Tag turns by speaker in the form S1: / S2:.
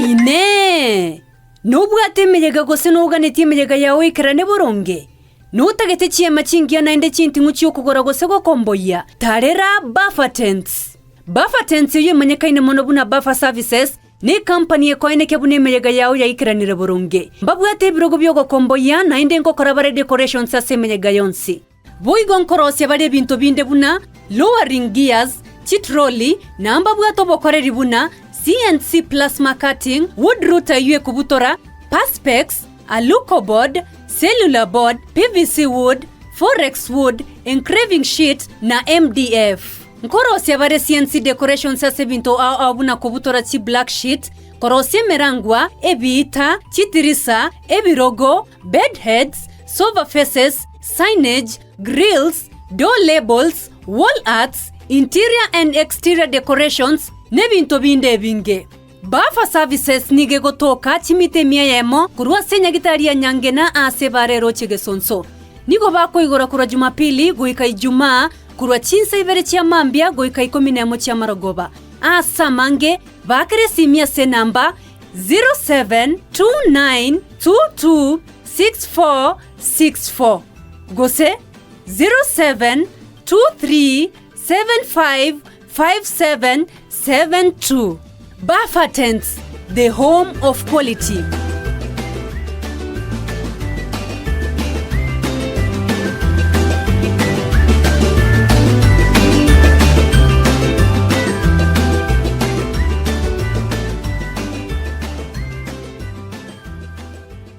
S1: ine nubwate emeyega gose nouganetie emeyega yawe ikerane boronge nutagete chiema chingia naende chinti ng'uchi okogora gose gokomboia tarera BAFA TENTS. BAFA TENTS iyo emanyekaine mono buna BAFA Services ni company ekoeneke buna emeyega yawe yaikiranire boronge mbabwate ebirogo byogokomboia naende nkokora bare decorations ase emeyega yonsi boigo nkorosia bare ebinto binde buna lowering gears Trolley namba bwato bokoreri buna CNC plasma cutting wood router yue kubutora perspex aluco board cellular board PVC wood forex wood engraving sheet na MDF nkorosia bare CNC decorations ase binto abuna kubutora chi black sheet korosia merangwa ebiita chitirisa ebirogo bed heads sofa faces signage grills door labels wall arts interior and exterior decorations nebinto binde binge BAFA Services nige gotoka chimite miayemo kurwa senya gitaria nyangena ase barero chigesonso nigo bako igora kura Jumapili goika Ijumaa kurwa chinsa ibere chia mambia goika 11 chia marogoba asa mange bakere simia se namba 0729226464 gose 0723755772. BAFA TENTS, the home of quality.